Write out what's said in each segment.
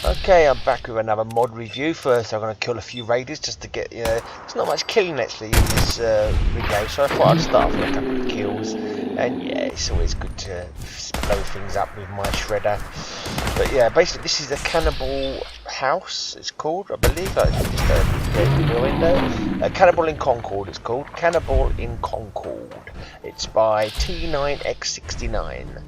Okay, I'm back with another mod review. First, I'm going to kill a few raiders just to get, there's not much killing actually in this video, so I thought I'd start off with a couple of kills. And yeah, it's always good to blow things up with my shredder. But yeah, basically this is a Cannibal house, it's called, I believe. Just a window. Cannibal in Concord, it's called. Cannibal in Concord. It's by T9X69.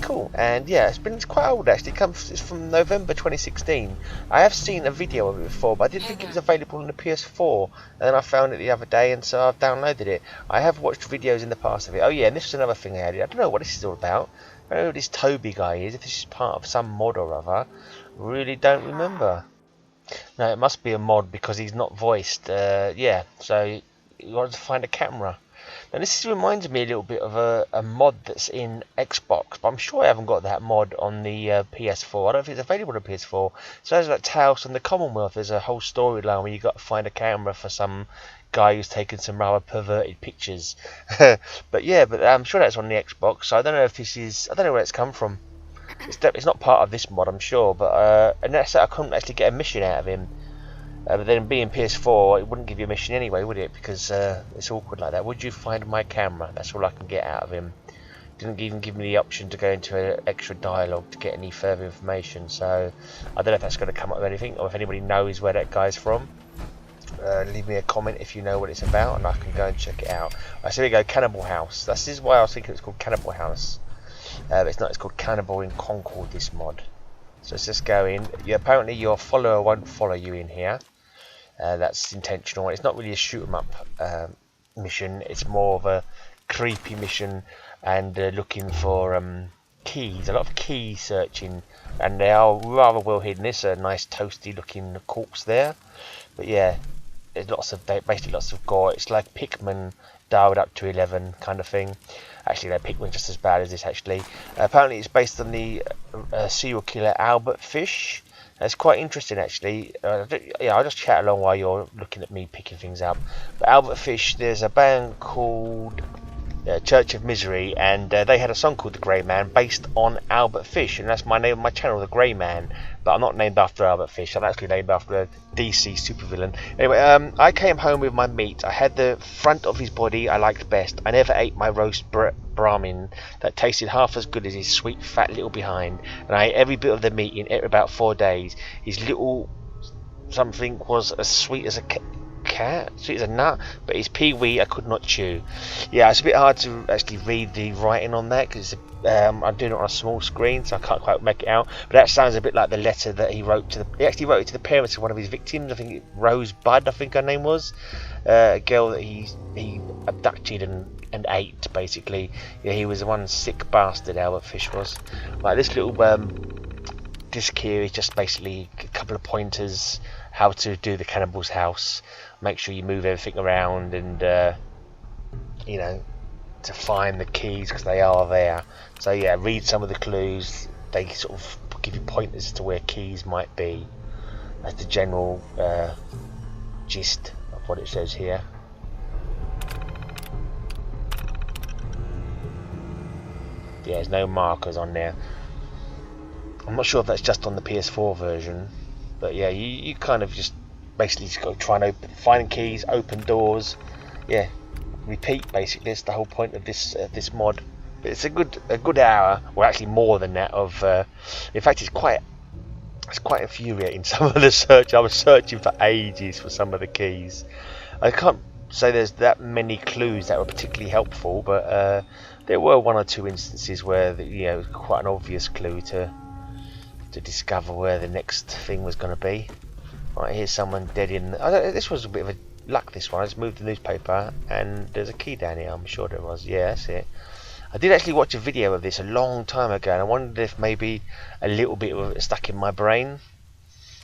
Cool, and yeah, it's quite old actually. It's from November 2016. I have seen a video of it before, but I didn't think it was available on the PS4, and then I found it the other day, and so I've downloaded it. I have watched videos in the past of it. Oh yeah, and this is another thing I added. I don't know what this is all about. I don't know who this Toby guy is, if this is part of some mod or other. Really don't remember. No, it must be a mod because he's not voiced. Yeah, so you got to find a camera. Now this reminds me a little bit of a mod that's in Xbox, but I'm sure I haven't got that mod on the PS4. I don't think it's available on PS4. So there's like Tales from the Commonwealth. There's a whole storyline where you got to find a camera for some guy who's taken some rather perverted pictures. But yeah, but I'm sure that's on the Xbox. So I don't know if this is. I don't know where it's come from. It's not part of this mod, I'm sure. But and that's I couldn't actually get a mission out of him. But then being PS4, it wouldn't give you a mission anyway, would it? Because it's awkward like that. Would you find my camera? That's all I can get out of him. Didn't even give me the option to go into an extra dialogue to get any further information. So I don't know if that's going to come up with anything, or if anybody knows where that guy's from. Leave me a comment if you know what it's about, and I can go and check it out. Right, so here we go, Cannibal House. This is why I was thinking it's called Cannibal House. But it's not. It's called Cannibal in Concord. This mod. So let's just go in. Apparently your follower won't follow you in here. That's intentional. It's not really a shoot 'em up mission. It's more of a creepy mission and looking for keys. A lot of key searching, and they are rather well hidden. There's a nice toasty looking corpse there, but yeah, there's basically lots of gore. It's like Pikmin dialed up to 11 kind of thing. Actually, no, Pikmin's just as bad as this. Actually, apparently it's based on the serial killer Albert Fish. It's quite interesting actually. Yeah, I'll just chat along while you're looking at me picking things up. But Albert Fish, there's a band called Church of Misery, and they had a song called The Grey Man based on Albert Fish, and that's my name of my channel, The Grey Man. But I'm not named after Albert Fish. I'm actually named after a DC supervillain. Anyway, I came home with my meat. I had the front of his body I liked best. I never ate my roast Brahmin that tasted half as good as his sweet fat little behind, and I ate every bit of the meat in about 4 days. His little something was as sweet as a cat, sweet as a nut, but his pee-wee I could not chew. Yeah, it's a bit hard to actually read the writing on that because I'm doing it on a small screen, so I can't quite make it out. But that sounds a bit like the letter that he wrote to he actually wrote it to the parents of one of his victims. I think Rosebud, I think her name was, a girl that he abducted and ate basically. Yeah, he was one sick bastard, Albert Fish was. Like this little disc here is just basically a couple of pointers how to do the cannibal's house. Make sure you move everything around, and you know, to find the keys because they are there. So yeah, read some of the clues. They sort of give you pointers to where keys might be. That's the general gist of what it says here. Yeah, there's no markers on there. I'm not sure if that's just on the PS4 version, but yeah, you kind of just basically just got to try and find keys, open doors. Yeah, repeat basically. It's the whole point of this mod. But it's a good hour, or actually more than that. Of in fact, it's quite infuriating. Some of the search, I was searching for ages for some of the keys. I can't say there's that many clues that were particularly helpful, but there were one or two instances where it was quite an obvious clue to discover where the next thing was going to be. Right, here's someone dead in. This was a bit of a luck. This one. I just moved the newspaper, and there's a key down here. I'm sure there was. Yeah, that's it. I did actually watch a video of this a long time ago, and I wondered if maybe a little bit of it stuck in my brain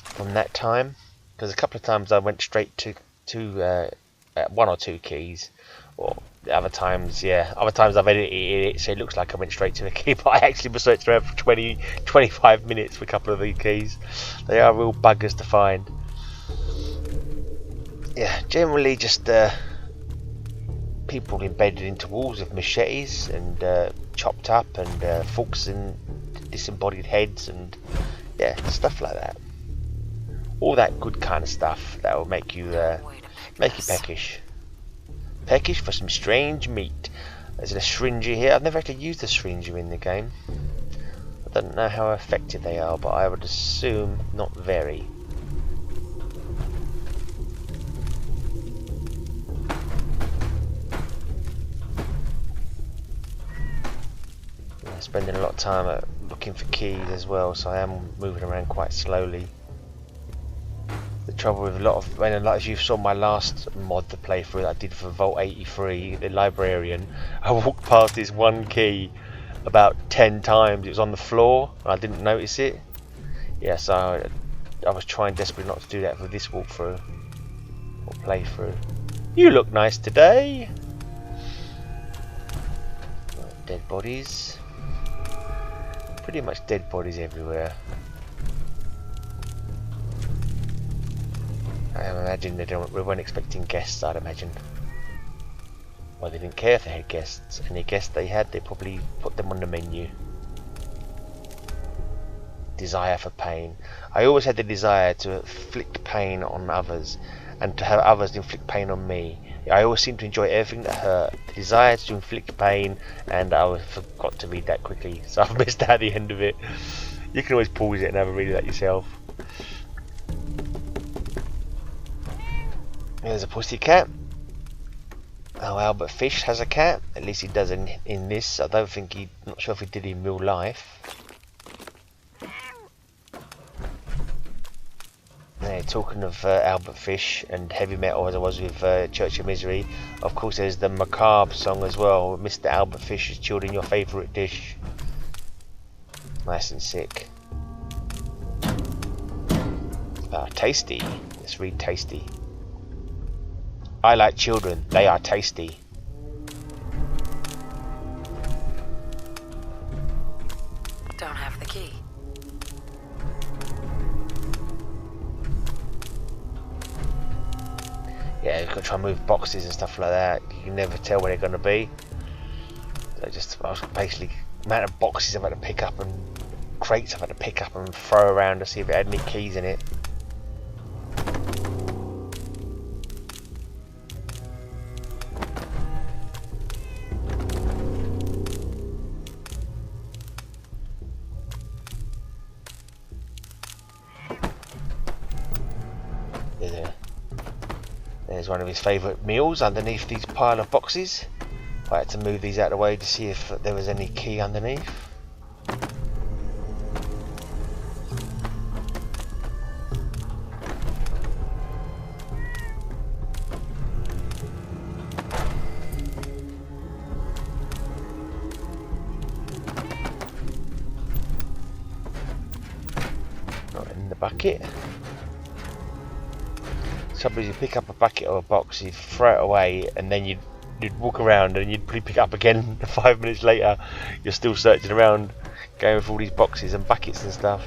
from that time, because a couple of times I went straight to one or two keys, or other times I've edited it so it looks like I went straight to the key, but I actually was searching around for 20-25 minutes for a couple of the keys. They are real buggers to find. Yeah, generally just people embedded into walls with machetes and chopped up, and forks and disembodied heads, and Yeah, stuff like that. All that good kind of stuff that will make you peckish. Peckish for some strange meat. There's a syringer here. I've never actually used a syringer in the game. I don't know how effective they are, but I would assume not very. I'm spending a lot of time looking for keys as well, so I am moving around quite slowly. The trouble with a lot of, like you saw my last mod, the playthrough that I did for Vault 83, the librarian, I walked past this one key about 10 times. It was on the floor and I didn't notice it. Yeah, so I was trying desperately not to do that for this walkthrough or playthrough. You look nice today. Dead bodies. Pretty much dead bodies everywhere. I imagine we weren't expecting guests, I'd imagine. Well, they didn't care if they had guests. Any guests they had, they probably put them on the menu. Desire for pain. I always had the desire to inflict pain on others, and to have others inflict pain on me. I always seem to enjoy everything that hurt. The desire to inflict pain, and I forgot to read that quickly, so I've missed out the end of it. You can always pause it and have a read of that yourself. There's a pussy cat. Oh, Albert Fish has a cat. At least he does in this. I don't think not sure if he did in real life. Yeah, talking of Albert Fish and heavy metal as I was with Church of Misery, of course there's the Macabre song as well. Mr. Albert Fish is chilled in your favourite dish. Nice and sick. Tasty. Let's read tasty. I like children, they are tasty. Don't have the key. Yeah, you've got to try and move boxes and stuff like that. You can never tell where they're going to be. So I was basically, the amount of boxes I've had to pick up and crates I've had to pick up and throw around to see if it had any keys in it. There's one of his favourite meals underneath these pile of boxes. I had to move these out of the way to see if there was any key underneath. Not in the bucket. Sometimes you pick up a bucket or a box, you throw it away, and then you'd walk around and you'd probably pick it up again 5 minutes later. You're still searching around, going for all these boxes and buckets and stuff.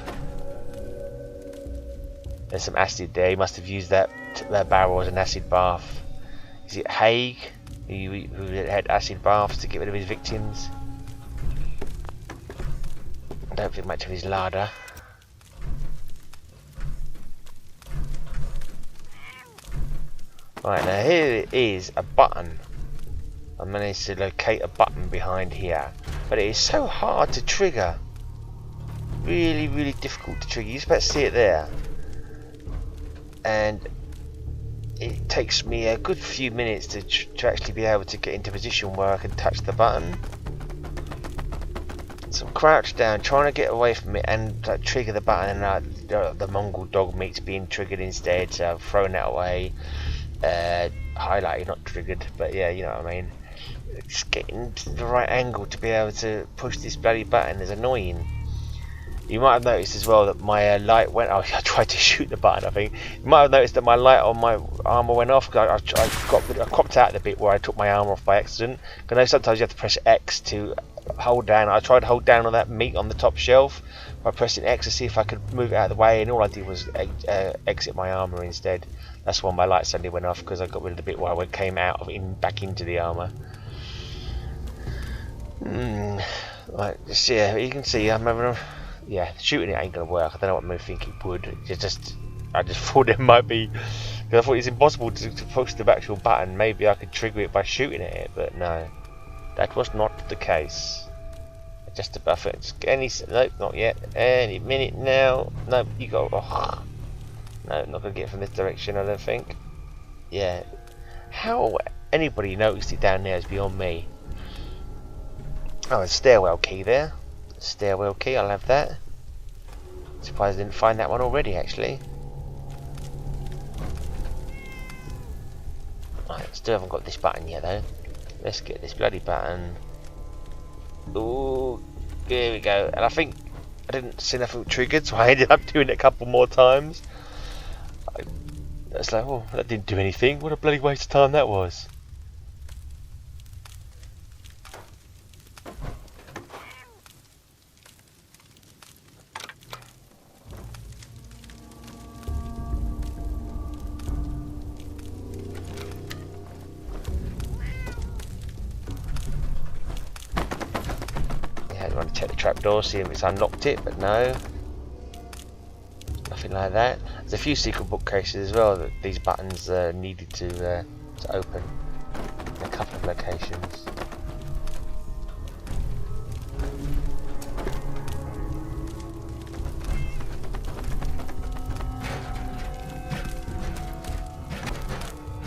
There's some acid there. He must have used that barrel as an acid bath. Is it Haig who had acid baths to get rid of his victims? I don't think much of his larder. Right, now here is a button. I managed to locate a button behind here, but it is so hard to trigger. Really, really difficult to trigger. You just about to see it there, and it takes me a good few minutes to actually be able to get into a position where I can touch the button. So I'm crouched down, trying to get away from it and trigger the button, and the Mongol dog meat's being triggered instead. So I've thrown that away. Highlighted, not triggered, but yeah, you know what I mean. Just getting to the right angle to be able to push this bloody button is annoying. You might have noticed as well that my light went off. I tried to shoot the button, I think. You might have noticed that my light on my armour went off. I cropped out the bit where I took my armour off by accident. I know sometimes you have to press X to hold down. I tried to hold down on that meat on the top shelf by pressing X to see if I could move it out of the way, and all I did was exit my armour instead. That's why my light suddenly went off, because I got rid of the bit where I came out of back into the armour. Right, just yeah, you can see I'm having yeah, shooting it ain't gonna work. I don't know what made me think it would. I just thought it might be, because I thought it's impossible to push the actual button. Maybe I could trigger it by shooting at it, but no, that was not the case. Just about it. Nope, not yet. Any minute now. Nope, you got. Oh, no, not gonna get from this direction. I don't think. Yeah. How anybody noticed it down there is beyond me. Oh, a stairwell key there. Stairwell key. I'll have that. Surprised I didn't find that one already. Actually. Right, still haven't got this button yet though. Let's get this bloody button. Ooh, here we go. And I think I didn't see nothing triggered, so I ended up doing it a couple more times. It's like, oh, that didn't do anything. What a bloody waste of time that was. I want to check the trapdoor, see if it's unlocked it, but no. Nothing like that. There's a few secret bookcases as well that these buttons needed to open in a couple of locations.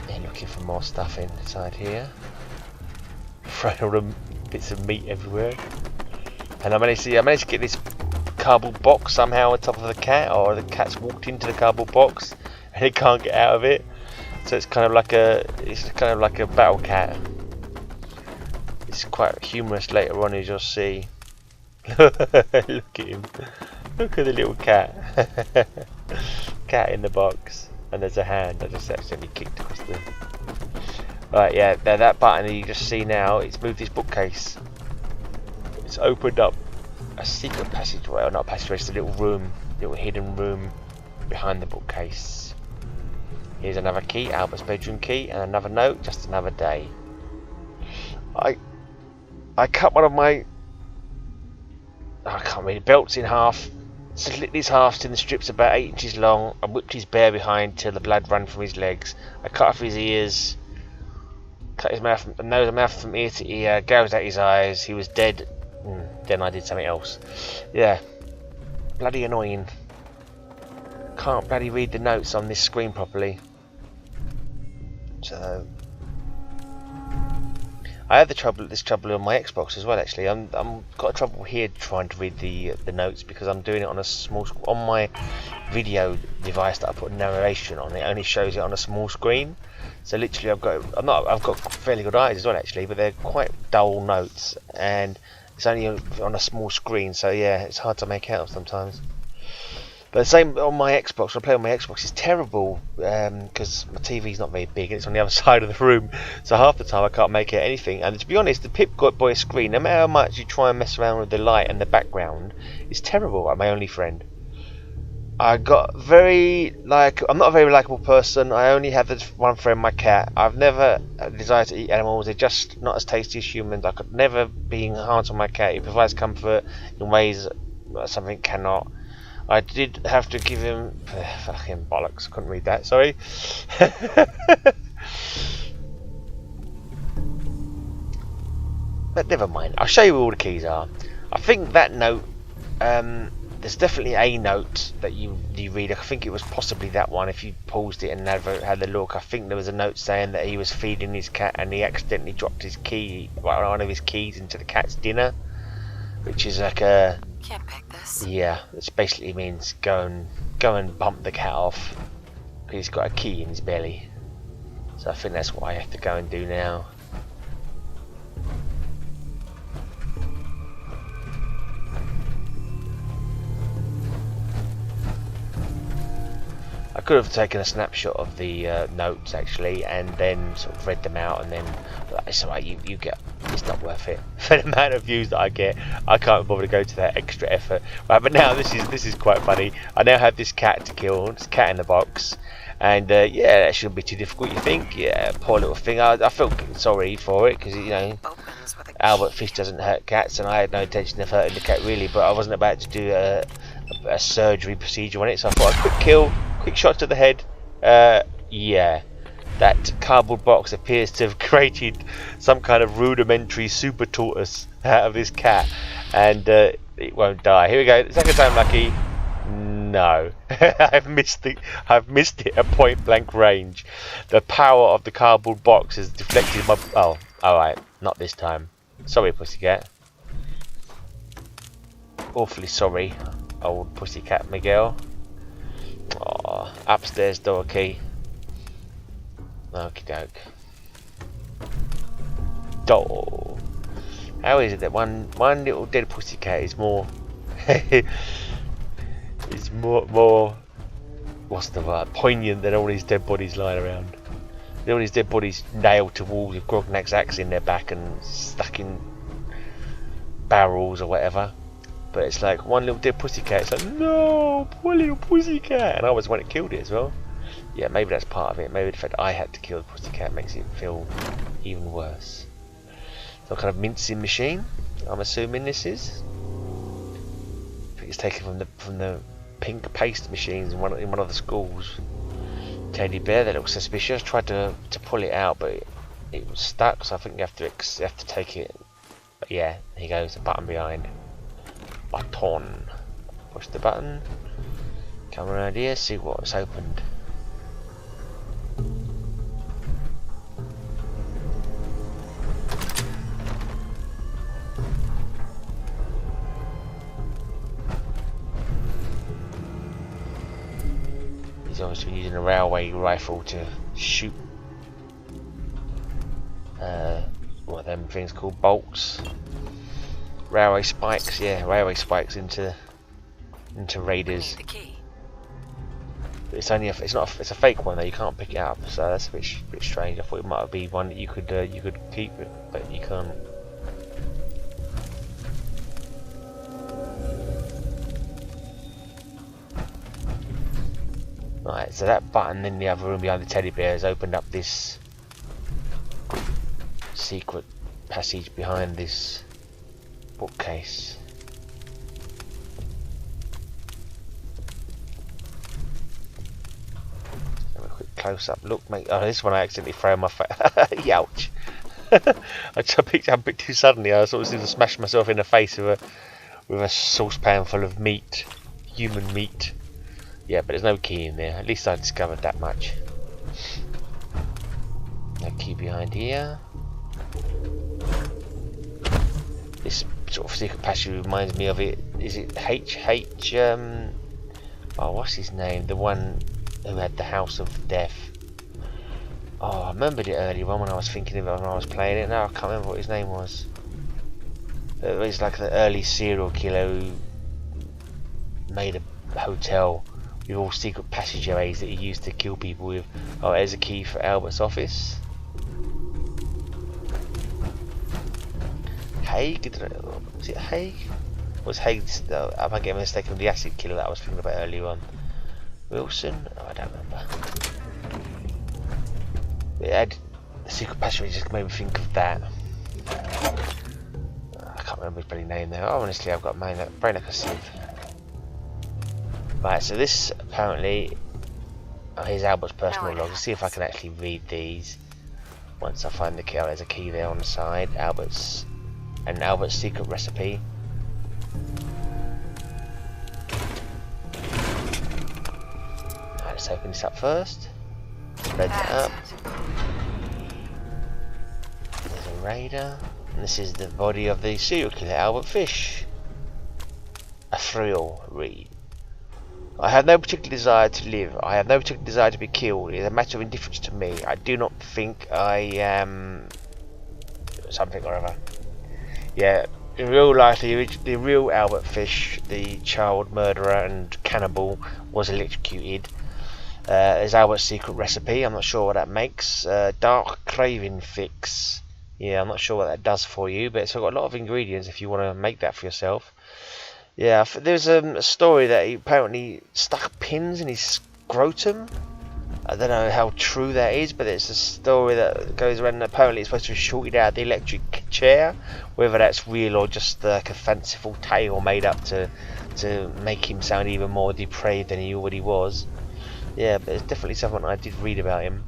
Yeah, looking for more stuff inside here. Throwing all the bits of meat everywhere. And I managed to get this cardboard box somehow on top of the cat, or the cat's walked into the cardboard box and it can't get out of it. So it's kind of like a battle cat. It's quite humorous later on, as you'll see. Look at him. Look at the little cat. Cat in the box, and there's a hand. I just accidentally kicked across the. Right, yeah, that button that you just see now, it's moved this bookcase. It's opened up a secret passageway, or not a passageway, it's a little room, little hidden room behind the bookcase. Here's another key, Albert's bedroom key, and another note, just another day. I cut one of my, I can't read it, belts in half, slit these halves in the strips about 8 inches long, and whipped his bear behind till the blood ran from his legs. I cut off his ears, cut his mouth, nose and mouth from ear to ear, gouged out his eyes. He was dead. Then I did something else. Yeah, bloody annoying. Can't bloody read the notes on this screen properly. So I have this trouble on my Xbox as well. Actually, I'm got trouble here trying to read the notes because I'm doing it on a small on my video device that I put narration on. It only shows it on a small screen. So literally, I've got fairly good eyes as well actually, but they're quite dull notes and it's only on a small screen, so yeah, it's hard to make out sometimes. But the same on my Xbox. When I play on my Xbox, it's terrible because my TV's not very big and it's on the other side of the room. So half the time I can't make out anything. And to be honest, the Pip-Boy screen, no matter how much you try and mess around with the light and the background, it's terrible. I'm my only friend. I'm not a very likable person. I only have this one friend, my cat. I've never desired to eat animals. They're just not as tasty as humans. I could never be hard on my cat. He provides comfort in ways that something cannot. I did have to give him fucking bollocks. I couldn't read that. Sorry. But never mind. I'll show you where all the keys are. I think that note. There's definitely a note that you read. I think it was possibly that one. If you paused it and had a look, I think there was a note saying that he was feeding his cat and he accidentally dropped his key, one of his keys, into the cat's dinner, which is like a. Can't pick this. Yeah, which basically means go and bump the cat off because he's got a key in his belly. So I think that's what I have to go and do now. I could have taken a snapshot of the notes actually, and then sort of read them out, and then it's alright. You get. It's not worth it for the amount of views that I get. I can't bother to go to that extra effort. Right, but now this is quite funny. I now have this cat to kill. This cat in the box, and yeah, that shouldn't be too difficult. You think? Yeah, poor little thing. I felt sorry for it because Opens comes with a Albert key. Fish doesn't hurt cats, and I had no intention of hurting the cat really, but I wasn't about to do a surgery procedure on it, so I thought a quick kill, quick shot to the head. Yeah, that cardboard box appears to have created some kind of rudimentary super tortoise out of this cat, and it won't die. Here we go. Second time lucky. No, I've missed it. I've missed it at point blank range. The power of the cardboard box has deflected my. Oh, all right, not this time. Sorry, pussycat. Awfully sorry, old pussycat Miguel. Oh, upstairs door key. Okie doke. Door. How is it that one little dead pussycat is more is more what's the word, poignant than all these dead bodies lying around? All these dead bodies nailed to walls with Grognak's axe in their back and stuck in barrels or whatever. But it's like one little dead pussycat. It's like, no, poor little pussycat. And I was the one that killed it as well. Yeah, maybe that's part of it. Maybe the fact I had to kill the pussycat makes it feel even worse. Some kind of mincing machine, I'm assuming this is. I think it's taken from the pink paste machines in one of the schools. Teddy bear that looks suspicious. Tried to pull it out, but it was stuck. So I think you have to take it. But yeah, here goes the button behind. Button. Push the button. Come around here, see what's opened. He's obviously using a railway rifle to shoot what are them things called, bolts? Railway spikes, yeah, railway spikes into raiders. Need the key. It's only it's a fake one though. You can't pick it up, so that's a bit strange. I thought it might be one that you could keep it, but you can't. Right, so that button in the other room behind the teddy bear has opened up this secret passage behind this bookcase. Have a quick close up look, mate. Oh, this one I accidentally threw my face. Youch. I picked it up a bit too suddenly. I sort of smashed myself in the face with a saucepan full of meat, human meat. Yeah, but there's no key in there. At least I discovered that much. No key behind here. This sort of secret passage reminds me of it. Is it H? Oh, what's his name? The one who had the House of Death. Oh, I remembered it earlier on when I was thinking of it when I was playing it. Now I can't remember what his name was. It was like the early serial killer who made a hotel with all secret passageways that he used to kill people with. Oh, there's a key for Albert's office. Haig? Was it Haig? Was Haig? Am I getting mistaken with the acid killer that I was thinking about earlier on? Wilson? Oh, I don't remember. It had the secret passageway, just made me think of that. I can't remember his bloody name now. Oh, honestly, I've got my brain like a sieve. Right, so this apparently here's Albert's personal logs. Let's see if I can actually read these. Once I find the key, there's a key there on the side. Albert's secret recipe. Right, let's open this up first. Spread that up. There's a raider. And this is the body of the serial killer, Albert Fish. A thrill read. I have no particular desire to live. I have no particular desire to be killed. It is a matter of indifference to me. I do not think I am something or other. Yeah, in real life, the real Albert Fish, the child murderer and cannibal, was electrocuted. There's Albert's secret recipe. I'm not sure what that makes. Dark craving fix. Yeah, I'm not sure what that does for you, but it's got a lot of ingredients if you want to make that for yourself. Yeah, there's a story that he apparently stuck pins in his scrotum. I don't know how true that is, but it's a story that goes around, and apparently it's supposed to have shorted out the electric chair, whether that's real or just like a fanciful tale made up to make him sound even more depraved than he already was. Yeah, but it's definitely something I did read about him.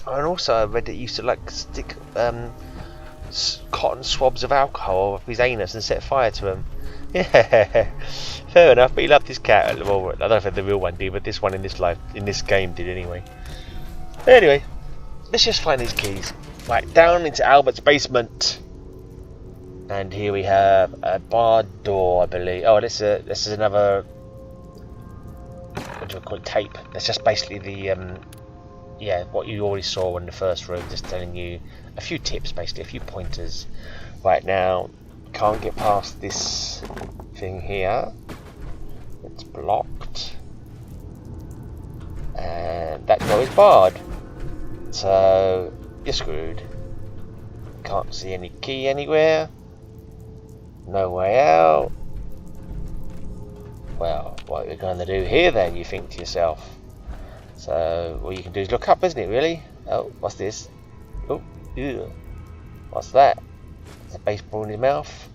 And also I read that he used to like stick cotton swabs of alcohol up his anus and set fire to him. Yeah, fair enough. But he loved his cat. Well, I don't know if the real one did, but this one in this game did anyway. Anyway, let's just find these keys. Right, down into Albert's basement. And here we have a barred door, I believe. Oh, this is another, what do I call it, tape. That's just basically the yeah, what you already saw in the first room, just telling you a few tips, basically a few pointers. Right, now can't get past this thing here. It's blocked, and that door is barred. So you're screwed. Can't see any key anywhere. No way out. Well, what are we going to do here then, you think to yourself? So all you can do is look up, isn't it, really? Oh, what's this? Oh, ew. What's that? There's a baseball in his mouth.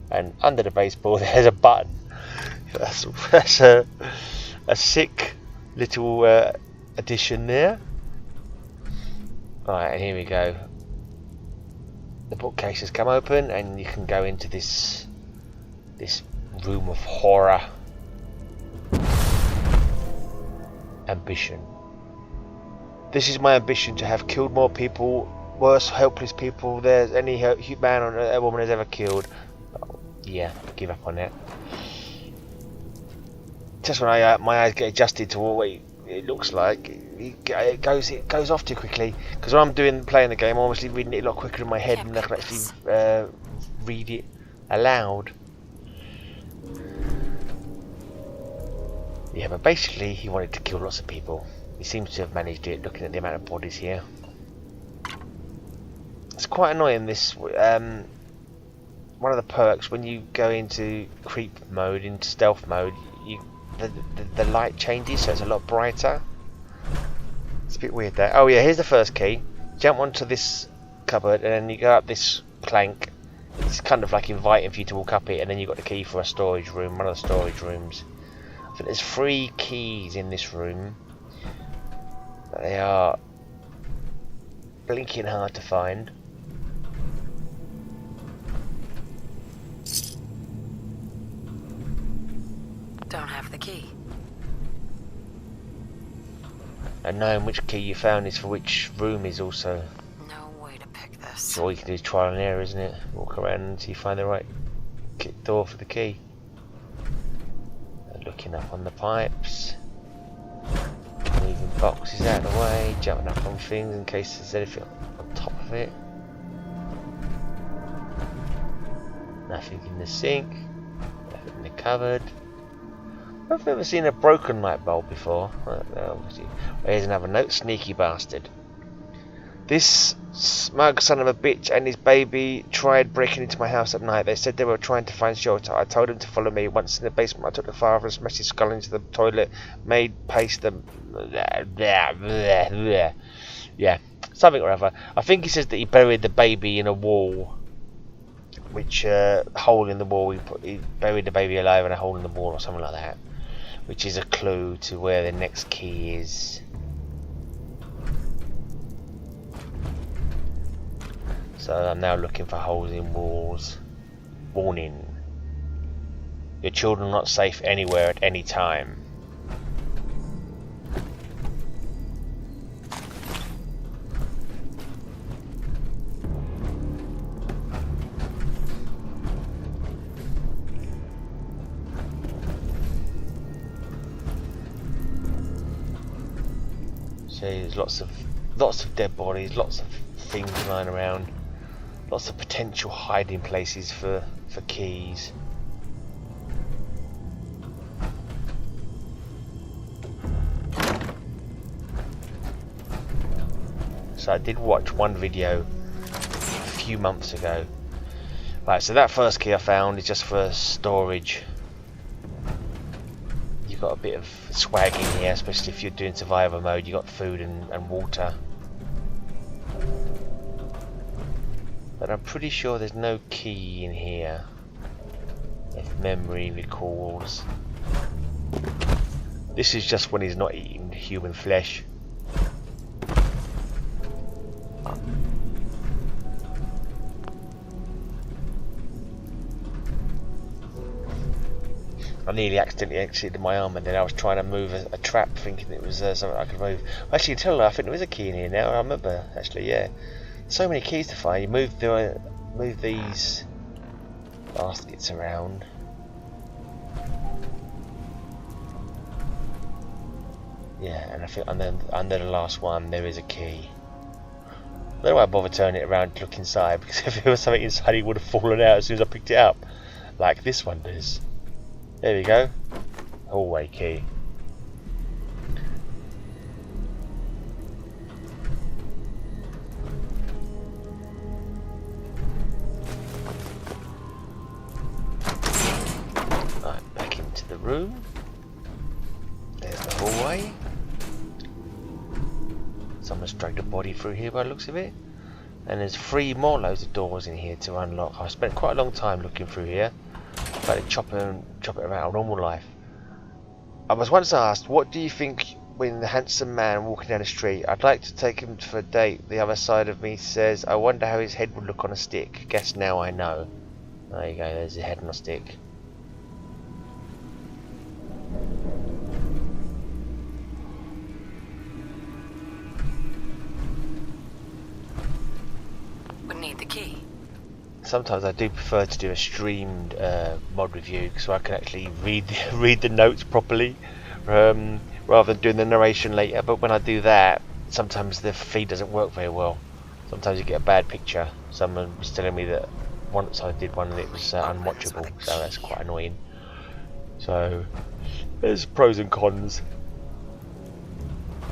And under the baseball there's a button. That's a sick little addition there. Right, and here we go. The bookcase has come open and you can go into this room of horror. Ambition. This is my ambition, to have killed more people, worse helpless people than any man or a woman has ever killed. Oh, yeah, give up on that. Just when my eyes get adjusted to what it looks like, it goes off too quickly. Because when I'm playing the game, I'm obviously reading it a lot quicker in my head, and I can actually read it aloud. Yeah, but basically he wanted to kill lots of people. He seems to have managed it, looking at the amount of bodies here. It's quite annoying, this one of the perks when you go into creep mode, into stealth mode, the light changes, so it's a lot brighter. It's a bit weird there. Oh yeah, here's the first key. Jump onto this cupboard and then you go up this plank. It's kind of like inviting for you to walk up it, and then you've got the key for a storage room, one of the storage rooms. I think there's 3 keys in this room. They are blinking hard to find. Don't have the key. And knowing which key you found is for which room is also. No way to pick this. So all you can do is trial and error, isn't it? Walk around until you find the right door for the key. And looking up on the pipes. Moving boxes out of the way, jumping up on things in case there's anything on top of it. Nothing in the sink, nothing in the cupboard. I've never seen a broken light bulb before. Here's another note. Sneaky bastard. This smug son of a bitch and his baby tried breaking into my house at night. They said they were trying to find shelter. I told them to follow me. Once in the basement, I took the father and smashed his skull into the toilet, made paste them. Yeah, something or other. I think he says that he buried the baby in a wall, which hole in the wall. He buried the baby alive in a hole in the wall or something like that, which is a clue to where the next key is. So I'm now looking for holes in walls. Warning. Your children are not safe anywhere at any time. So there's lots of dead bodies, lots of things lying around. Lots of potential hiding places for keys. So I did watch one video a few months ago. Right, so that first key I found is just for storage. You've got a bit of swag in here, especially if you're doing survivor mode. You've got food and water. But I'm pretty sure there's no key in here, if memory recalls. This is just when he's not eating human flesh. I nearly accidentally exited my arm, and then I was trying to move a trap, thinking it was something I could move. Actually, until I think there is a key in here now. I remember, actually, yeah. So many keys to find. You move these baskets around. Yeah, and I think under the last one there is a key. I don't know why I bother turning it around to look inside, because if there was something inside, it would have fallen out as soon as I picked it up, like this one does. There we go. Hallway key. Right, back into the room. There's the hallway. Someone's dragged a body through here by the looks of it. And there's 3 more loads of doors in here to unlock. I spent quite a long time looking through here. But to chop it around normal life. I was once asked, what do you think when the handsome man walking down the street? I'd like to take him for a date. The other side of me says, I wonder how his head would look on a stick. Guess now I know. There you go, there's his head on a stick. Would need the key. Sometimes I do prefer to do a streamed mod review, so I can actually read the notes properly, rather than doing the narration later. But when I do that, sometimes the feed doesn't work very well. Sometimes you get a bad picture. Someone was telling me that once I did one and it was unwatchable, so that's quite annoying. So there's pros and cons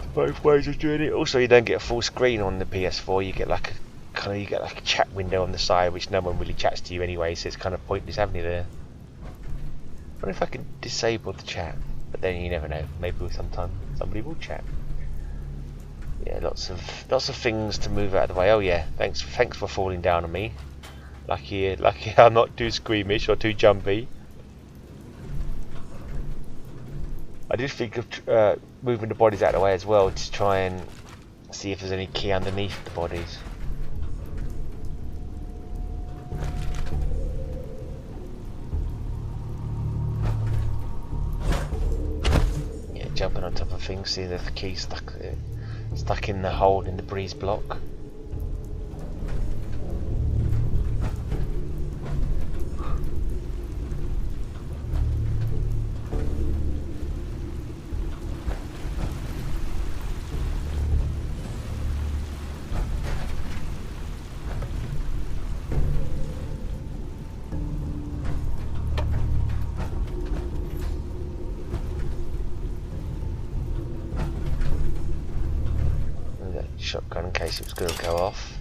to both ways of doing it. Also, you don't get a full screen on the PS4. You get like a chat window on the side, which no one really chats to you anyway, so it's kind of pointless having it there. I wonder if I can disable the chat, but then you never know. Maybe sometime somebody will chat. Yeah, lots of things to move out of the way. Oh yeah, thanks for falling down on me. Lucky I'm not too squeamish or too jumpy. I did think of moving the bodies out of the way as well, to try and see if there's any key underneath the bodies. Jumping on top of things, see the key stuck in the hole in the breeze block. Shotgun in case it was going to go off.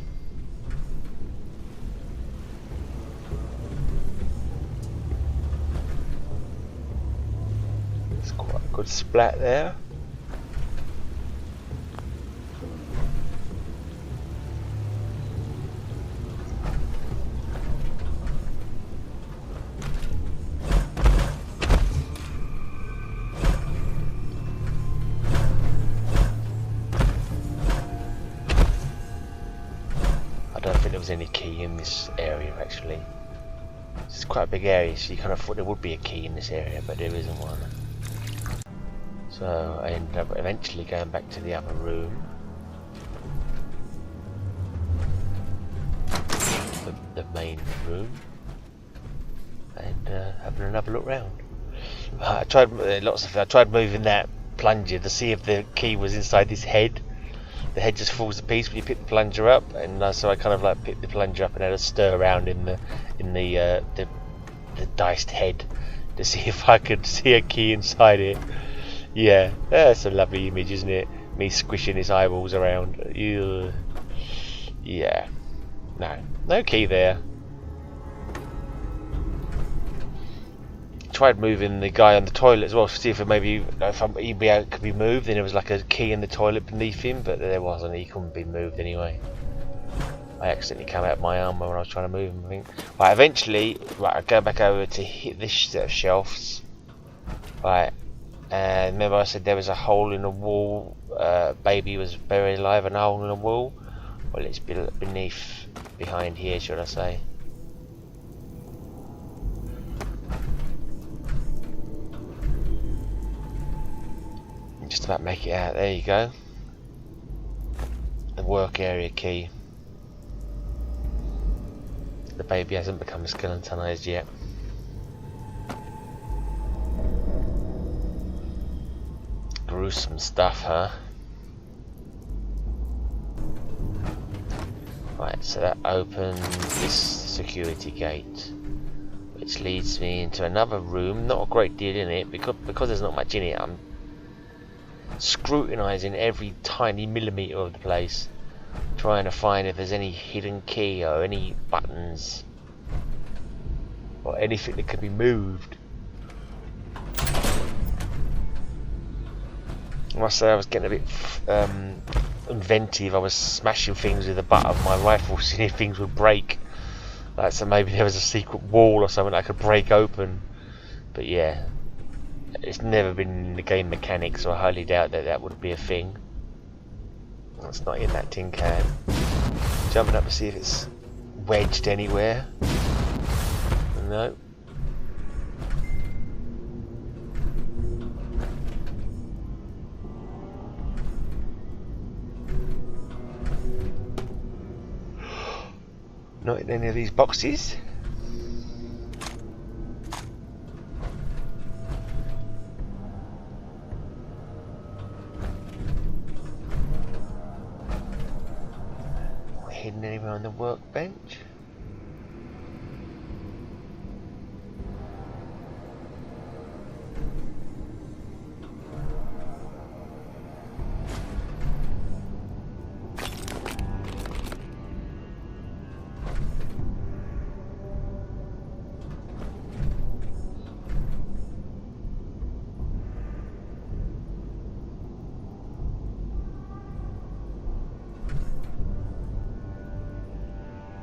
It's quite a good splat there. Any key in this area actually. It's quite a big area, so you kind of thought there would be a key in this area, but there isn't one. So I ended up eventually going back to the other room, the main room, and having another look round. I tried moving that plunger to see if the key was inside this head. The head just falls to pieces when you pick the plunger up, and so I kind of like picked the plunger up and had a stir around in the diced head to see if I could see a key inside it. Yeah, that's a lovely image, isn't it? Me squishing his eyeballs around. Ew. Yeah, no key there. Tried moving the guy on the toilet as well to see if he'd could be moved, and there was like a key in the toilet beneath him, but there wasn't. He couldn't be moved anyway. I accidentally came out my armour when I was trying to move them, I think. Right, eventually, right, I go back over to hit this set of shelves. Right, and remember I said there was a hole in the wall, baby was buried alive in a hole in the wall? Well, it's behind here, should I say. Just about make it out, there you go. The work area key. The baby hasn't become skeletonized yet. Gruesome stuff, huh? Right, so that opens this security gate, which leads me into another room. Not a great deal in it, because there's not much in it. I'm scrutinising every tiny millimetre of the place, trying to find if there's any hidden key or any buttons or anything that can be moved. I must say I was getting a bit inventive. I was smashing things with the butt of my rifle, seeing if things would break. Like, so maybe there was a secret wall or something I could break open. But yeah, it's never been in the game mechanics, so I highly doubt that that would be a thing. It's not in that tin can. Jumping up to see if it's wedged anywhere. No. Not in any of these boxes. Hidden anywhere on the workbench?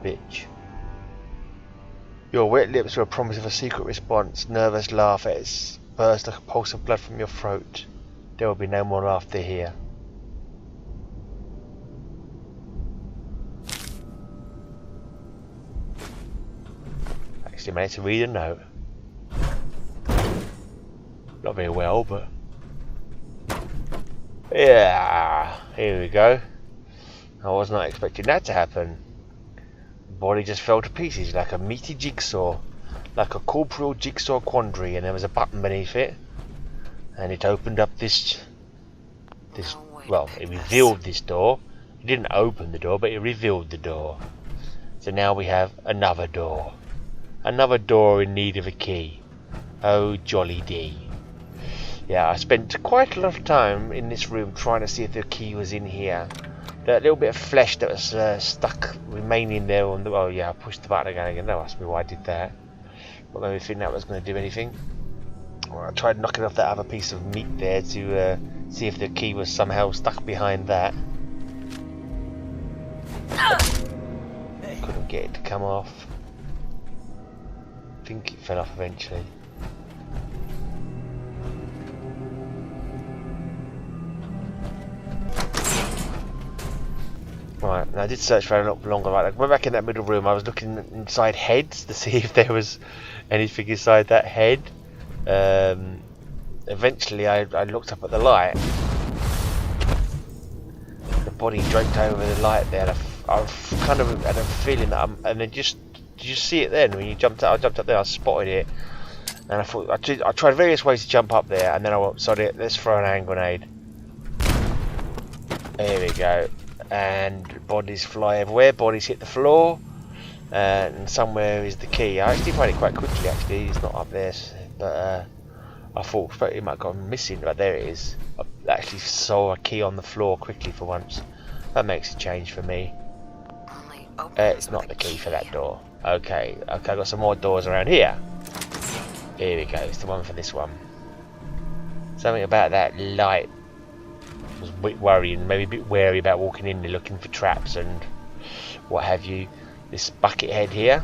Bitch. Your wet lips were a promise of a secret response. Nervous laugh as burst like a pulse of blood from your throat. There will be no more laughter here. Actually managed to read a note. Not very well, but yeah, here we go. I was not expecting that to happen. Body just fell to pieces like a meaty jigsaw, like a corporeal jigsaw quandary, and there was a button beneath it, and it opened up this well, it revealed this door. It didn't open the door, but it revealed the door. So now we have another door in need of a key. Oh jolly dee. Yeah, I spent quite a lot of time in this room trying to see if the key was in here. That little bit of flesh that was stuck, remaining there on the... Oh yeah, I pushed the button again. Don't ask me why I did that. What made me think that was going to do anything. Well, I tried knocking off that other piece of meat there to see if the key was somehow stuck behind that. Couldn't get it to come off. I think it fell off eventually. Right, now I did search for a lot longer. Right, I went back in that middle room. I was looking inside heads to see if there was anything inside that head. Eventually, I looked up at the light. The body draped over the light there. I kind of had a feeling that and then did you see it then when you jumped out? I jumped up there. I spotted it, and I thought I tried various ways to jump up there, and then I went, sorry, let's throw an hand grenade. There we go. And bodies fly everywhere, bodies hit the floor, and somewhere is the key. I actually found it quite quickly, actually. It's not up there, but I thought it might have gone missing, but there it is. I actually saw a key on the floor quickly for once. That makes a change for me. It's not the key for that door. Okay, I've got some more doors around here. Here we go, it's the one for this one. Something about that light was a bit worrying, maybe a bit wary about walking in there looking for traps and what have you. This bucket head here,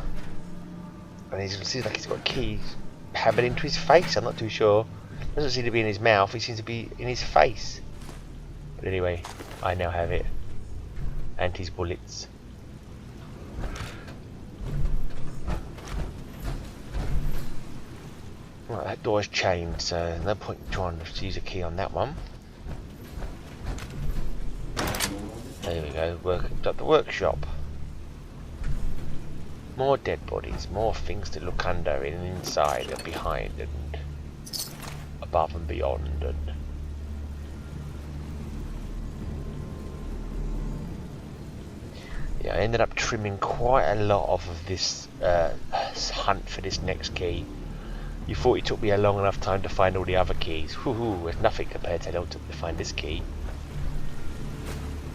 and it seems like he's got keys hammered into his face. I'm not too sure. Doesn't seem to be in his mouth. He seems to be in his face. But anyway, I now have it. And his bullets. Right, that door's chained, so no point in trying to use a key on that one. There we go, worked at the workshop. More dead bodies, more things to look under and inside and behind and above and beyond. And yeah, I ended up trimming quite a lot off of this hunt for this next key. You thought it took me a long enough time to find all the other keys. Woohoo, it's nothing compared to how long it took me to find this key.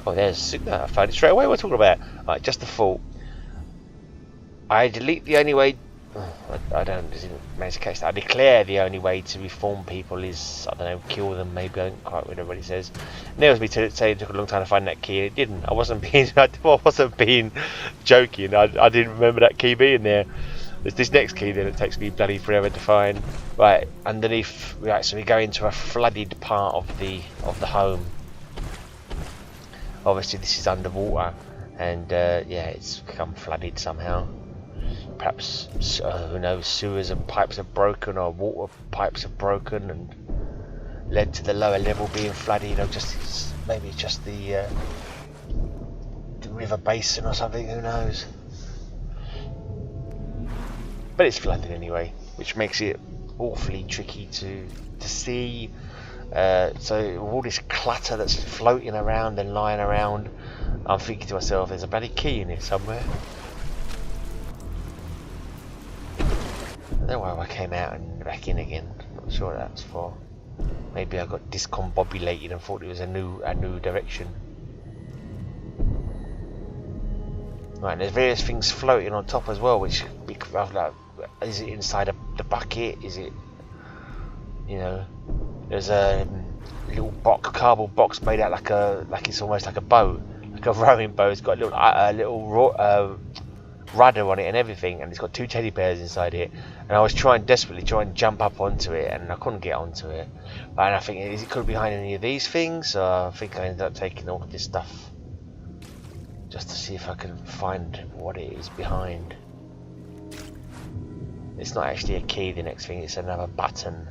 Oh, there's... I found it straight away. What am I talking about? Right, just a thought. I delete the only way... I don't manage to catch that. I declare the only way to reform people is, I don't know, kill them, maybe. I don't quite remember what it says. Nails me to say it took a long time to find that key. It didn't. I wasn't being joking. I didn't remember that key being there. There's this next key then it takes me bloody forever to find. Right, underneath, right, so we go into a flooded part of the home. Obviously this is underwater, and yeah, it's become flooded somehow. Perhaps, who knows, sewers and pipes are broken, or water pipes are broken and led to the lower level being flooded, or just maybe just the river basin or something, who knows. But it's flooded anyway, which makes it awfully tricky to see. So all this clutter that's floating around and lying around, I'm thinking to myself, there's a bloody key in here somewhere. I don't know why I came out and back in again. Not sure what that's for. Maybe I got discombobulated and thought it was a new direction. Right, there's various things floating on top as well, which like, is it inside the bucket? Is it, you know? There's a little cardboard box made out like it's almost like a boat, like a rowing boat. It's got a little rudder on it and everything, and it's got two teddy bears inside it. And I was desperately trying to jump up onto it, and I couldn't get onto it. And I think, is it could be behind any of these things? So I think I ended up taking all of this stuff just to see if I can find what it is behind. It's not actually a key, the next thing, it's another button.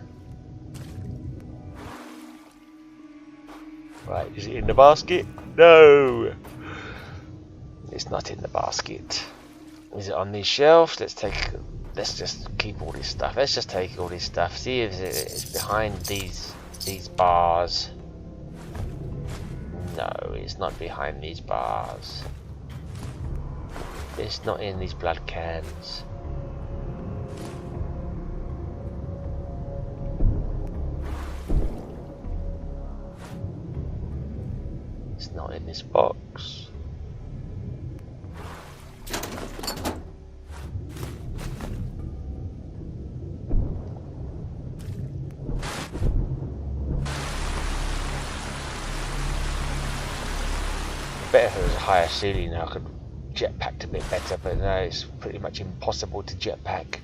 Right, is it in the basket? No! It's not in the basket. Is it on these shelves? Let's just keep all this stuff. Let's just take all this stuff. See if it's behind these bars. No, it's not behind these bars. It's not in these blood cans. It's not in this box. Better if it was a higher ceiling, I could jetpacked a bit better, but no, it's pretty much impossible to jetpack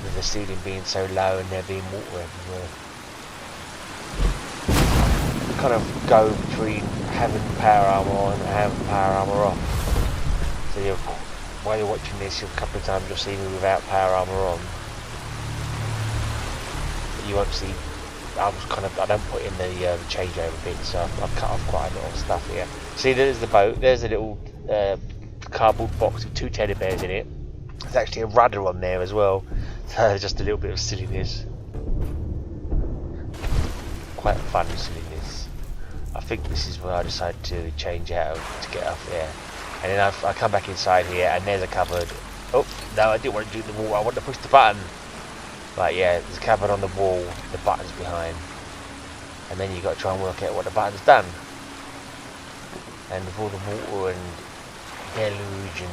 with the ceiling being so low and there being water everywhere. You kind of go between having power armor on and having power armor off. So while you're watching this, a couple of times you'll see me without power armor on. But you won't see. I don't put in the changeover bit, so I've cut off quite a lot of stuff here. See, there's the boat. There's a little cardboard box with two teddy bears in it. There's actually a rudder on there as well. So just a little bit of silliness. Quite fun silliness. I think this is where I decided to change out to get off there. And then I come back inside here, and there's a cupboard. Oh no, I didn't want to do the wall. I want to push the button. Right, yeah, there's a cupboard on the wall, the button's behind. And then you've got to try and work out what the button's done. And with all the water and deluge and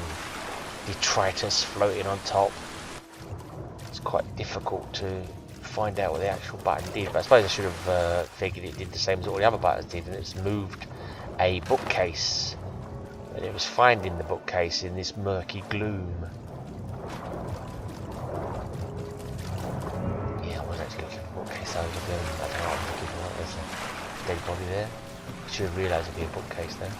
detritus floating on top, it's quite difficult to find out what the actual button did. But I suppose I should have figured it did the same as all the other buttons did, and it's moved a bookcase And it was finding the bookcase in this murky gloom. Yeah, I was actually looking for a bookcase. I was looking, I don't know what I'm looking for. There's a dead body there. I should have realised it'd be a bookcase there.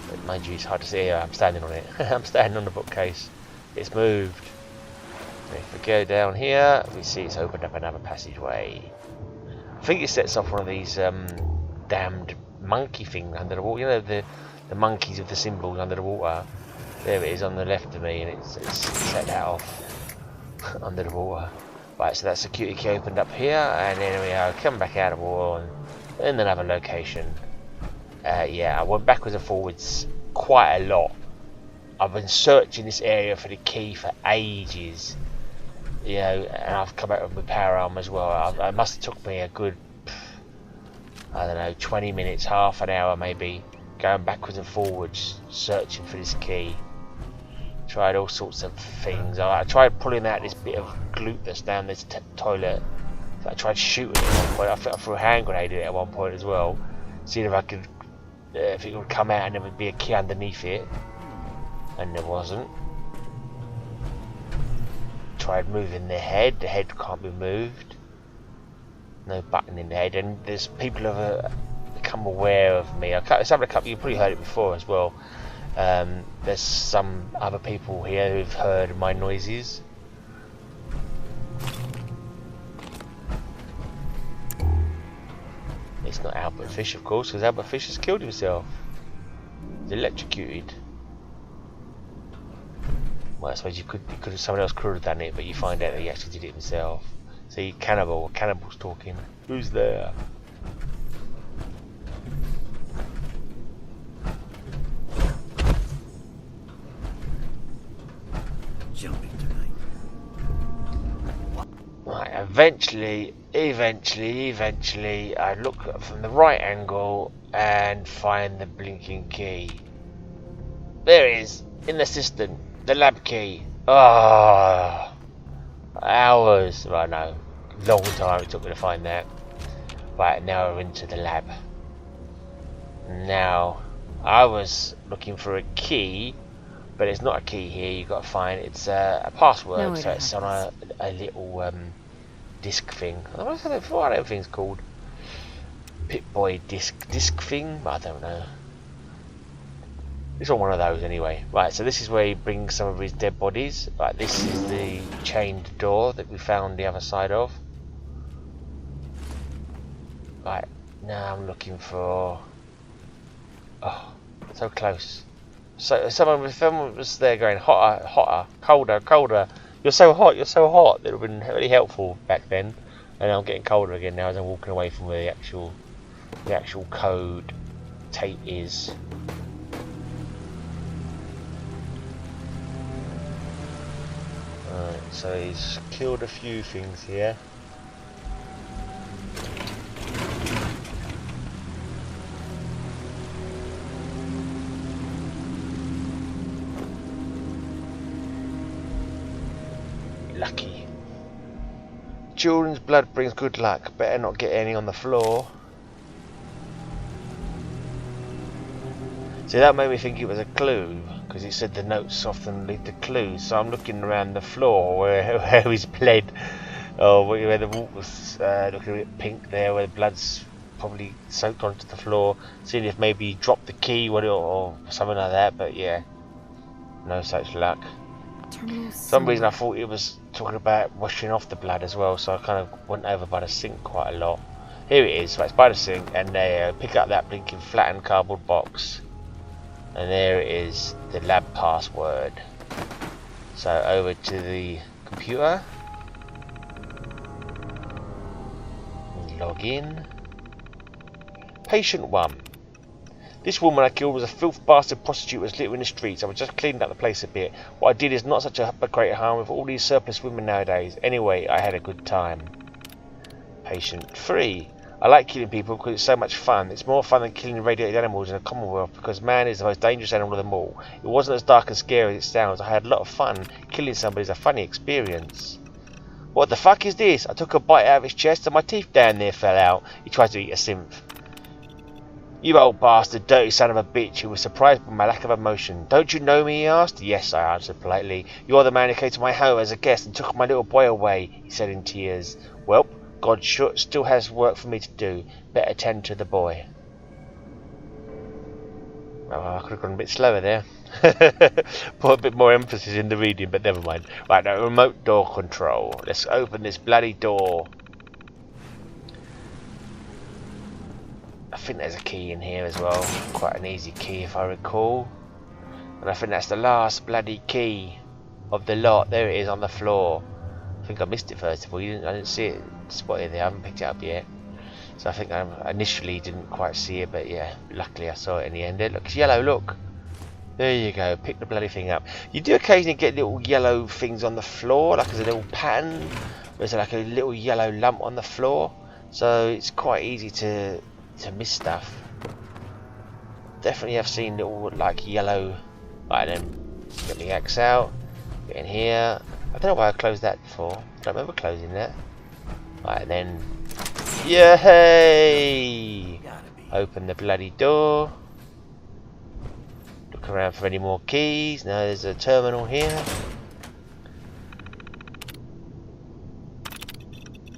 But mind you, it's hard to see. Yeah, I'm standing on it. I'm standing on the bookcase. It's moved. And if we go down here, we see it's opened up another passageway. I think it sets off one of these damned monkey things under the water. You know, the monkeys with the symbols under the water. There it is on the left of me, and it's set that off under the water. Right, so that security key opened up here, and then we are come back out of the water, and then another location. Yeah, I went backwards and forwards quite a lot. I've been searching this area for the key for ages. You know, and I've come out with my power arm as well. It must have took me a good, I don't know, 20 minutes, half an hour maybe, going backwards and forwards, searching for this key. Tried all sorts of things. I tried pulling out this bit of glute that's down this toilet. So I tried shooting it at one point. I think I threw a hand grenade at it at one point as well, seeing if I could, if it would come out and there would be a key underneath it, and there wasn't. Tried moving the head can't be moved. No button in the head, and there's people who have become aware of me. You've probably heard it before as well. There's some other people here who've heard my noises. It's not Albert Fish, of course, because Albert Fish has killed himself. He's electrocuted. Well, I suppose someone else could have done it, but you find out that he actually did it himself. See, Cannibal's talking. Who's there? Jumping tonight. Right, eventually, I look from the right angle and find the blinking key. There it is, in the cistern. The lab key. Ah, hours. Right, no, long time it took me to find that. Right, now we're into the lab. Now, I was looking for a key, but it's not a key here. You've got to find it's a password. So it's on a little disc thing. I don't know what that thing's called. Pip-Boy disc thing. I don't know. It's on one of those anyway. Right, so this is where he brings some of his dead bodies. Right, this is the chained door that we found the other side of. Right, now I'm looking for... Oh, so close. So someone was there going, hotter, hotter, colder, colder. You're so hot, you're so hot. That would have been really helpful back then. And I'm getting colder again now as I'm walking away from where the actual code tape is. Alright, so he's killed a few things here. Lucky. Children's blood brings good luck. Better not get any on the floor. See, that made me think it was a clue, because it said the notes often lead to clues. So I'm looking around the floor where he's bled, or where the water's looking a bit pink there, where the blood's probably soaked onto the floor. Seeing if maybe he dropped the key or something like that. But yeah, no such luck. For some reason I thought it was talking about washing off the blood as well, so I kind of went over by the sink quite a lot. Here it is, right, it's by the sink, and they pick up that blinking flattened cardboard box. And there it is, the lab password. So over to the computer. Log in. Patient 1. This woman I killed was a filth bastard prostitute who was littering the streets. I was just cleaning up the place a bit. What I did is not such a great harm with all these surplus women nowadays. Anyway, I had a good time. Patient 3. I like killing people because it's so much fun. It's more fun than killing radiated animals in the Commonwealth because man is the most dangerous animal of them all. It wasn't as dark and scary as it sounds. I had a lot of fun. Killing somebody is a funny experience. What the fuck is this? I took a bite out of his chest and my teeth down there fell out. He tried to eat a synth. You old bastard, dirty son of a bitch, who was surprised by my lack of emotion. Don't you know me, he asked. Yes, I answered politely. You're the man who came to my home as a guest and took my little boy away, he said in tears. Well, God still has work for me to do. Better tend to the boy. Oh, I could have gone a bit slower there. Put a bit more emphasis in the reading, but never mind. Right, now, remote door control. Let's open this bloody door. I think there's a key in here as well. Quite an easy key if I recall. And I think that's the last bloody key of the lot. There it is on the floor. I think I missed it first of all. I didn't see it spotted there. I haven't picked it up yet. So I think I initially didn't quite see it, but yeah, luckily I saw it in the end. It looks yellow, look. There you go, pick the bloody thing up. You do occasionally get little yellow things on the floor, like as a little pattern. There's like a little yellow lump on the floor. So it's quite easy to miss stuff. Definitely have seen little like yellow. Right then, get the axe out. Get in here. I don't know why I closed that before. I don't remember closing that. Right then, yay! Open the bloody door. Look around for any more keys. No, there's a terminal here.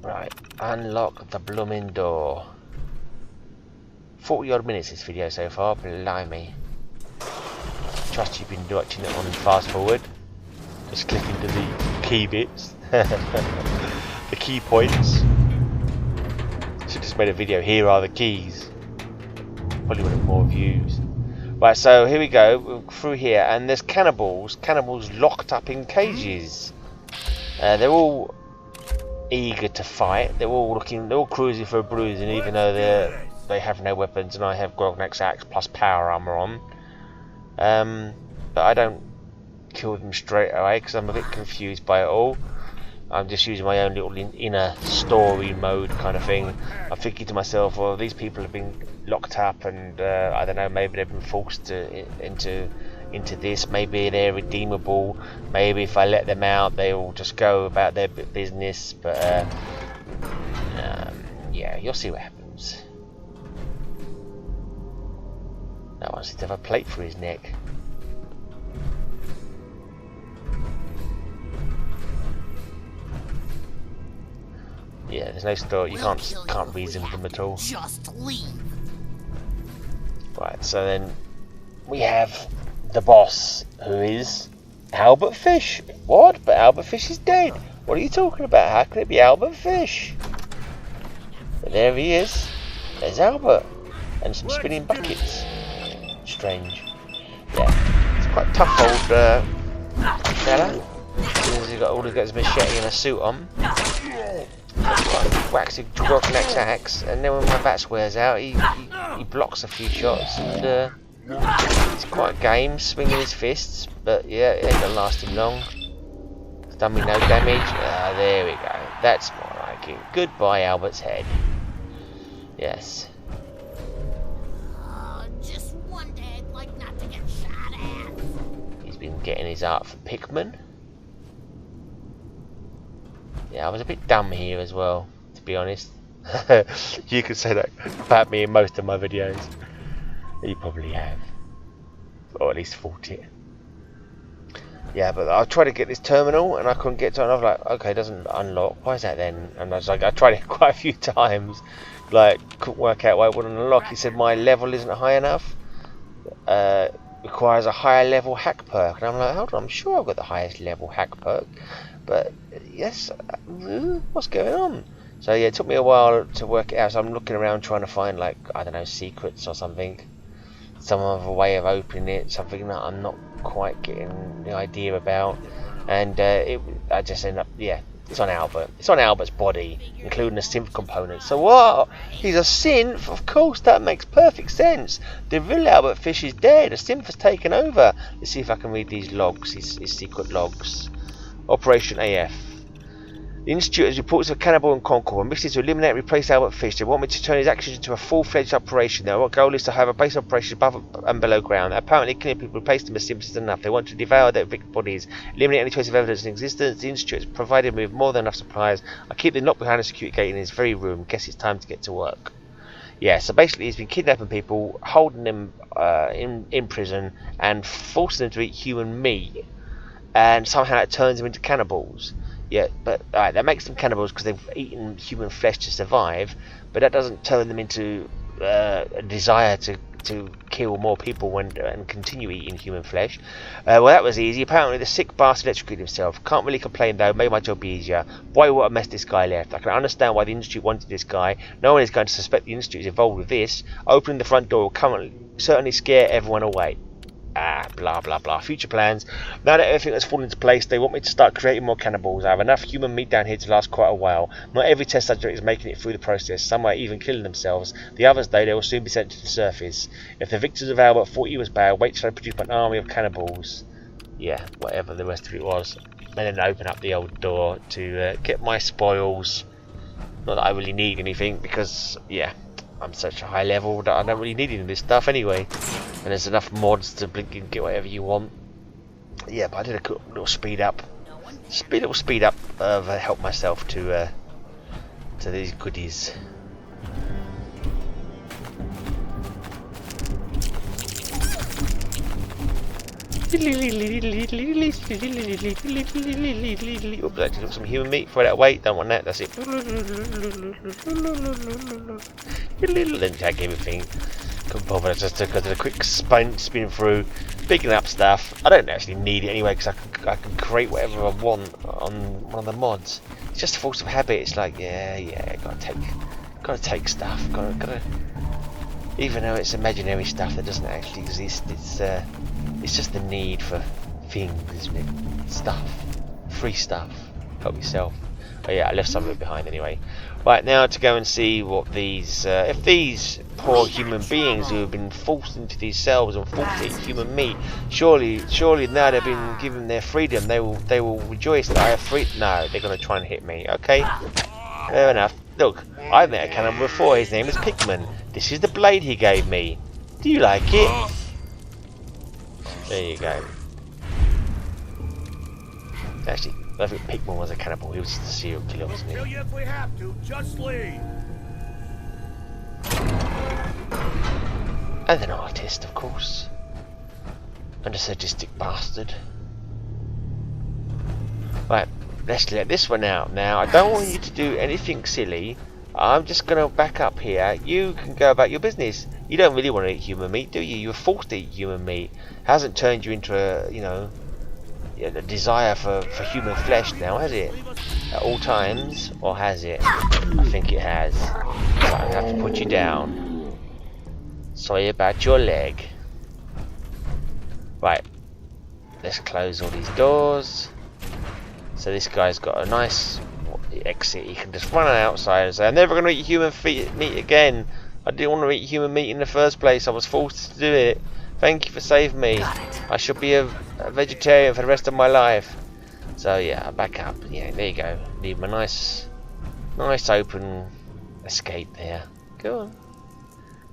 Right, unlock the blooming door. 40 odd minutes this video so far, blimey. Trust you've been watching it on fast forward. Just click into the key bits. The key points. Should just made a video, here are the keys. Probably would have more views. Right, so here we go, we're through here, and there's cannibals locked up in cages. They're all eager to fight. They're all cruising for a bruising, even though they have no weapons, and I have Grognak's axe plus power armor on. But I don't kill them straight away because I'm a bit confused by it all. I'm just using my own little inner story mode kind of thing. I'm thinking to myself, well, these people have been locked up, and I don't know, maybe they've been forced into this. Maybe they're redeemable. Maybe if I let them out, they will just go about their business. But yeah, you'll see what happens. That one seems to have a plate for his neck. Yeah, there's no store. You can't reason with them at all. Just leave. Right, so then we have the boss, who is Albert Fish. What? But Albert Fish is dead. What are you talking about? How can it be Albert Fish? But there he is. There's Albert, and some spinning buckets. Strange. Yeah, it's quite tough old fella. He's got all his machete and a suit on. Whacks a Grognak's axe, and then when my bats wears out, he blocks a few shots, and he's quite game, swinging his fists, but yeah, it ain't gonna last him long. It's done me no damage. There we go. That's more like it. Goodbye, Albert's head. Yes. Just one day I'd like not to get shot at. He's been getting his art for Pikmin. Yeah, I was a bit dumb here as well, to be honest. You could say that about me in most of my videos. You probably have. Or at least thought it. Yeah, but I tried to get this terminal and I couldn't get to it, and I was like, okay, it doesn't unlock. Why is that then? And I was like, I tried it quite a few times. Like, couldn't work out why it wouldn't unlock. He said my level isn't high enough. Requires a higher level hack perk. And I'm like, hold on, I'm sure I've got the highest level hack perk. But yes, what's going on? So yeah, it took me a while to work it out. So I'm looking around trying to find, like, I don't know, secrets or something, some other way of opening it, something that I'm not quite getting the idea about. And I just end up, yeah, it's on Albert. It's on Albert's body, including the synth component. So what? He's a synth? Of course, that makes perfect sense. The real Albert Fish is dead. A synth has taken over. Let's see if I can read these logs, his secret logs. Operation AF. The Institute has reports of Cannibal and Concord. My mission is to eliminate and replace Albert Fish. They want me to turn his actions into a full-fledged operation. Their goal is to have a base operation above and below ground. Apparently, killing people replaced them as simple as enough. They want to devour their victim bodies, eliminate any trace of evidence in existence. The Institute has provided me with more than enough supplies. I keep them locked behind a security gate in his very room. Guess it's time to get to work. Yeah, so basically he's been kidnapping people, holding them in prison, and forcing them to eat human meat, and somehow it turns them into cannibals. Yeah, but that makes them cannibals because they've eaten human flesh to survive, but that doesn't turn them into a desire to kill more people and continue eating human flesh. Well, that was easy. Apparently the sick bastard electrocuted himself. Can't really complain though, made my job easier. Boy, what a mess this guy left. I can understand why the industry wanted this guy. No one is going to suspect the industry is involved with this. Opening the front door will certainly scare everyone away. Blah blah blah. Future plans. Now that everything has fallen into place, they want me to start creating more cannibals. I have enough human meat down here to last quite a while. Not every test subject is making it through the process. Some are even killing themselves. The others, though, they will soon be sent to the surface. If the victims of Albert thought he was bad, wait till I produce an army of cannibals. Yeah, whatever the rest of it was. And then open up the old door to get my spoils. Not that I really need anything because, yeah, I'm such a high level that I don't really need any of this stuff anyway. And there's enough mods to blink and get whatever you want. Yeah, but I did a little speed up. Little speed up help myself to these goodies. Oops, I took some human meat. Throw that away. Don't want that. That's it. Then tag everything. Couldn't bother. I just took a quick spin through, picking up stuff. I don't actually need it anyway because I can create whatever I want on one of the mods. It's just a force of habit. It's like yeah, gotta take stuff. Gotta. Even though it's imaginary stuff that doesn't actually exist, it's just the need for things, isn't it? Stuff, free stuff. Help yourself. Oh yeah, I left some of it behind anyway. Right, now to go and see what these, if these poor human beings who have been forced into these cells and forced to eat human meat, surely now they've been given their freedom, they will rejoice that I have free. No, they're gonna try and hit me. Okay, fair enough. Look, I've met a cannibal before. His name is Pikmin. This is the blade he gave me. Do you like it? There you go. Actually, I think Pikmin was a cannibal. He was just a serial killer, wasn't he? Kill you if we have to. Just leave. And an artist, of course. And a sadistic bastard. Right, let's let this one out now. I don't want you to do anything silly. I'm just going to back up here. You can go about your business. You don't really want to eat human meat, do you? You're forced to eat human meat. Hasn't turned you into a desire for human flesh now, has it? At all times, or has it? I think it has. So I have to put you down. Sorry about your leg. Right. Let's close all these doors. So this guy's got a nice exit. He can just run outside and say, I'm never going to eat human meat again. I didn't want to eat human meat in the first place. I was forced to do it. Thank you for saving me. I should be a vegetarian for the rest of my life. So yeah, back up. Yeah, there you go. Leave my nice open escape there. Go on.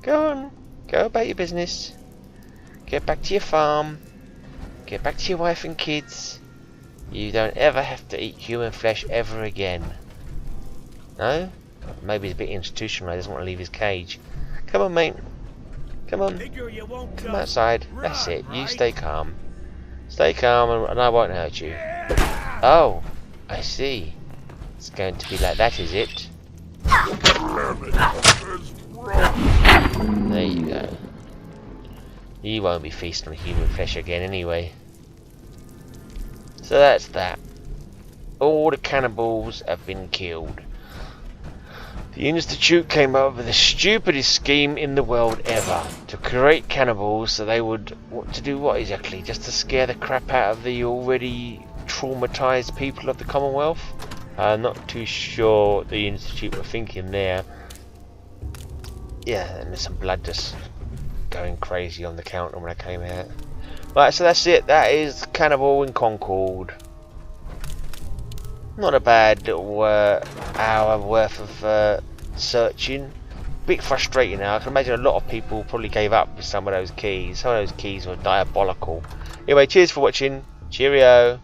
Go on. Go about your business. Get back to your farm. Get back to your wife and kids. You don't ever have to eat human flesh ever again. No? Maybe he's a bit institutional. He doesn't want to leave his cage. Come on, mate. Come on. Come outside. That's it. You stay calm. Stay calm and I won't hurt you. Oh, I see. It's going to be like that, is it? There you go. You won't be feasting on human flesh again anyway. So that's that. All the cannibals have been killed. The Institute came up with the stupidest scheme in the world ever. To create cannibals so they would... to do what exactly? Just to scare the crap out of the already traumatized people of the Commonwealth? I'm not too sure what the Institute were thinking there. Yeah, and there's some blood just going crazy on the counter when I came out. Right, so that's it. That is Cannibal in Concord. Not a bad little hour worth of searching. Bit frustrating now. I can imagine a lot of people probably gave up with some of those keys. Some of those keys were diabolical. Anyway, cheers for watching. Cheerio.